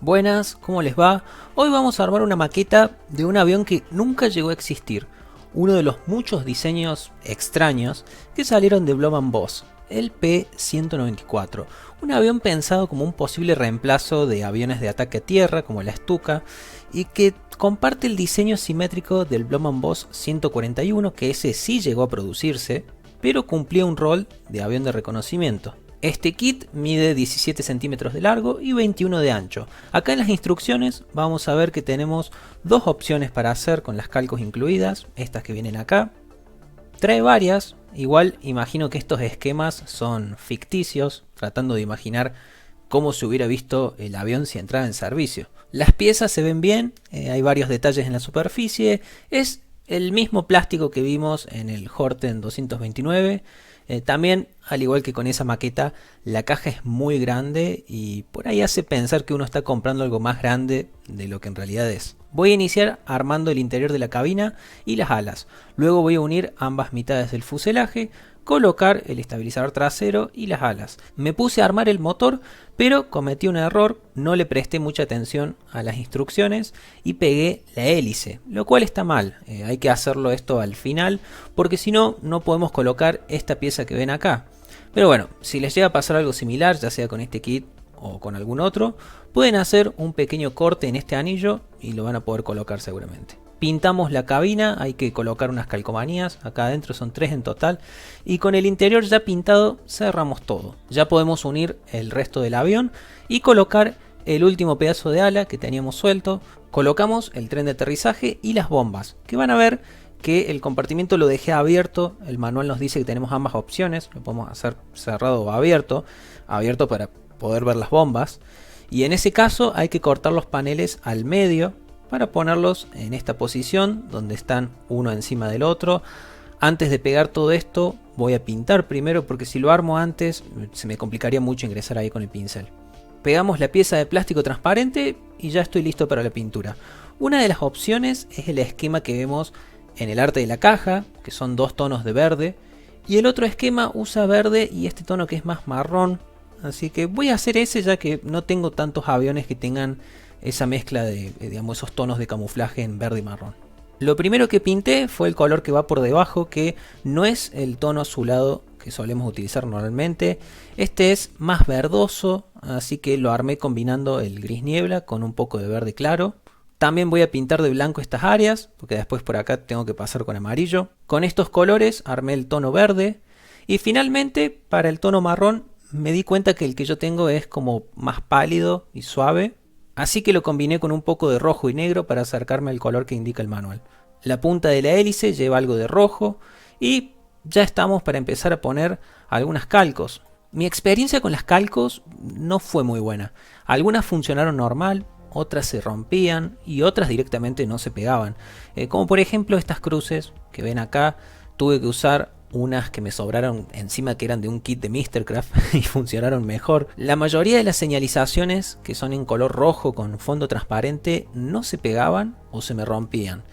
Buenas, ¿cómo les va? Hoy vamos a armar una maqueta de un avión que nunca llegó a existir. Uno de los muchos diseños extraños que salieron de Blohm Voss, el P-194. Un avión pensado como un posible reemplazo de aviones de ataque a tierra como la Stuka y que comparte el diseño simétrico del Blohm Voss 141, que ese sí llegó a producirse, pero cumplía un rol de avión de reconocimiento. Este kit mide 17 centímetros de largo y 21 de ancho. Acá en las instrucciones vamos a ver que tenemos dos opciones para hacer con las calcos incluidas, estas que vienen acá. Trae varias, igual imagino que estos esquemas son ficticios, tratando de imaginar cómo se hubiera visto el avión si entrara en servicio. Las piezas se ven bien, hay varios detalles en la superficie, es el mismo plástico que vimos en el Horten 229. También, al igual que con esa maqueta, la caja es muy grande y por ahí hace pensar que uno está comprando algo más grande de lo que en realidad es. Voy a iniciar armando el interior de la cabina y las alas. Luego voy a unir ambas mitades del fuselaje, colocar el estabilizador trasero y las alas. Me puse a armar el motor, pero cometí un error, no le presté mucha atención a las instrucciones y pegué la hélice, lo cual está mal. Hay que hacerlo esto al final, porque si no, no podemos colocar esta pieza que ven acá. Pero bueno, si les llega a pasar algo similar, ya sea con este kit o con algún otro, pueden hacer un pequeño corte en este anillo y lo van a poder colocar seguramente. Pintamos la cabina, hay que colocar unas calcomanías, acá adentro son 3 en total, y con el interior ya pintado cerramos todo. Ya podemos unir el resto del avión y colocar el último pedazo de ala que teníamos suelto. Colocamos el tren de aterrizaje y las bombas, que van a ver que el compartimiento lo dejé abierto. El manual nos dice que tenemos ambas opciones, lo podemos hacer cerrado o abierto para poder ver las bombas, y en ese caso hay que cortar los paneles al medio para ponerlos en esta posición donde están uno encima del otro. Antes de pegar todo esto voy a pintar primero, porque si lo armo antes se me complicaría mucho ingresar ahí con el pincel. Pegamos la pieza de plástico transparente y ya estoy listo para la pintura. Una de las opciones es el esquema que vemos en el arte de la caja, que son dos tonos de verde, y el otro esquema usa verde y este tono que es más marrón, así que voy a hacer ese, ya que no tengo tantos aviones que tengan esa mezcla de, digamos, esos tonos de camuflaje en verde y marrón. Lo primero que pinté fue el color que va por debajo, que no es el tono azulado que solemos utilizar normalmente. Este es más verdoso, así que lo armé combinando el gris niebla con un poco de verde claro. También voy a pintar de blanco estas áreas, porque después por acá tengo que pasar con amarillo. Con estos colores armé el tono verde. Y finalmente, para el tono marrón, me di cuenta que el que yo tengo es como más pálido y suave, así que lo combiné con un poco de rojo y negro para acercarme al color que indica el manual. La punta de la hélice lleva algo de rojo y ya estamos para empezar a poner algunas calcos. Mi experiencia con las calcos no fue muy buena. Algunas funcionaron normal, otras se rompían y otras directamente no se pegaban. Como por ejemplo estas cruces que ven acá, tuve que usar unas que me sobraron encima, que eran de un kit de Mistercraft y funcionaron mejor. La mayoría de las señalizaciones, que son en color rojo con fondo transparente, no se pegaban o se me rompían.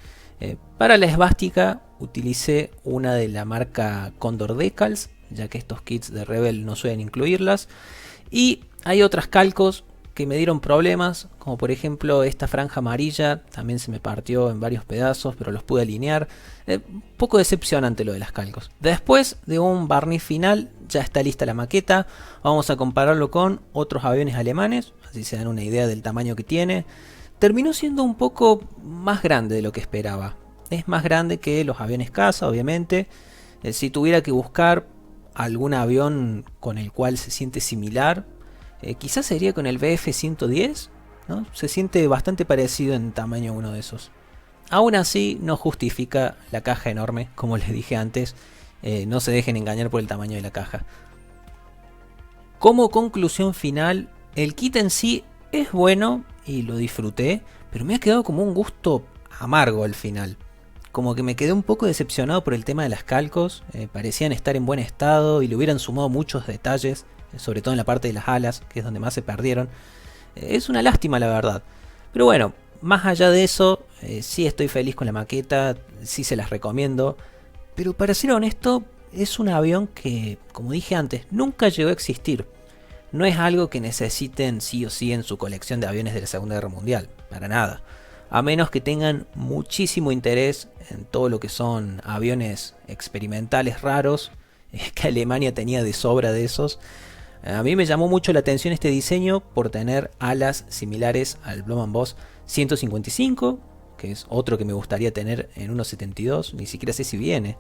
Para la esvástica utilicé una de la marca Condor Decals, ya que estos kits de Rebel no suelen incluirlas. Y hay otras calcos que me dieron problemas, como por ejemplo esta franja amarilla, también se me partió en varios pedazos, pero los pude alinear. Poco decepcionante lo de las calcos. Después de un barniz final, ya está lista la maqueta. Vamos a compararlo con otros aviones alemanes, así se dan una idea del tamaño que tiene. Terminó siendo un poco más grande de lo que esperaba. Es más grande que los aviones caza, obviamente. Si tuviera que buscar algún avión con el cual se siente similar, quizás sería con el BF-110, ¿no? Se siente bastante parecido en tamaño a uno de esos. Aún así, no justifica la caja enorme, como les dije antes. No se dejen engañar por el tamaño de la caja. Como conclusión final, el kit en sí es bueno y lo disfruté, pero me ha quedado como un gusto amargo al final. Como que me quedé un poco decepcionado por el tema de las calcos. Parecían estar en buen estado y le hubieran sumado muchos detalles, sobre todo en la parte de las alas, que es donde más se perdieron. Es una lástima, la verdad. Pero bueno, más allá de eso, sí estoy feliz con la maqueta, sí se las recomiendo. Pero para ser honesto, es un avión que, como dije antes, nunca llegó a existir. no es algo que necesiten sí o sí en su colección de aviones de la Segunda Guerra Mundial, para nada. A menos que tengan muchísimo interés en todo lo que son aviones experimentales raros, que Alemania tenía de sobra de esos. A mí me llamó mucho la atención este diseño por tener alas similares al Blohm & Voss 155, que es otro que me gustaría tener en 1.72, ni siquiera sé si viene.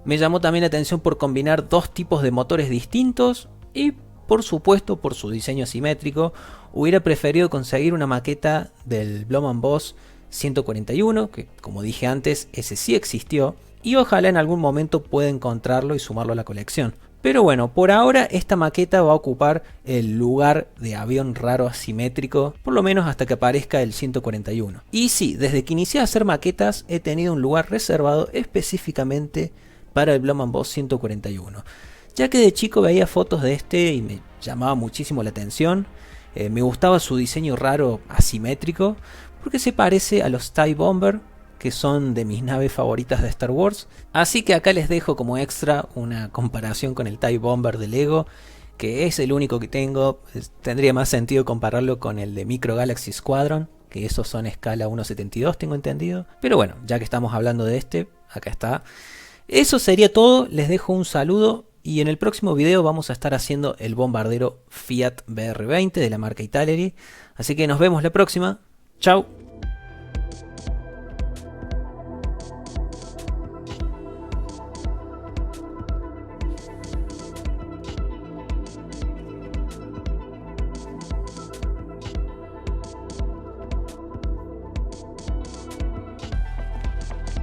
Me llamó también la atención por combinar dos tipos de motores distintos y por supuesto por su diseño asimétrico. Hubiera preferido conseguir una maqueta del Blohm & Voss 141, que como dije antes, ese sí existió, y ojalá en algún momento pueda encontrarlo y sumarlo a la colección. Pero bueno, por ahora esta maqueta va a ocupar el lugar de avión raro asimétrico, por lo menos hasta que aparezca el 141. Y sí, desde que inicié a hacer maquetas he tenido un lugar reservado específicamente para el Blohm & Voss 141. Ya que de chico veía fotos de este y me llamaba muchísimo la atención. Me gustaba su diseño raro asimétrico, porque se parece a los TIE Bomber, que son de mis naves favoritas de Star Wars. Así que acá les dejo como extra una comparación con el TIE Bomber de Lego, que es el único que tengo. Tendría más sentido compararlo con el de Micro Galaxy Squadron, que esos son escala 1.72 tengo entendido. Pero bueno, ya que estamos hablando de este, acá está. Eso sería todo, les dejo un saludo y en el próximo video vamos a estar haciendo el bombardero Fiat BR-20 de la marca Italeri. Así que nos vemos la próxima. Chao.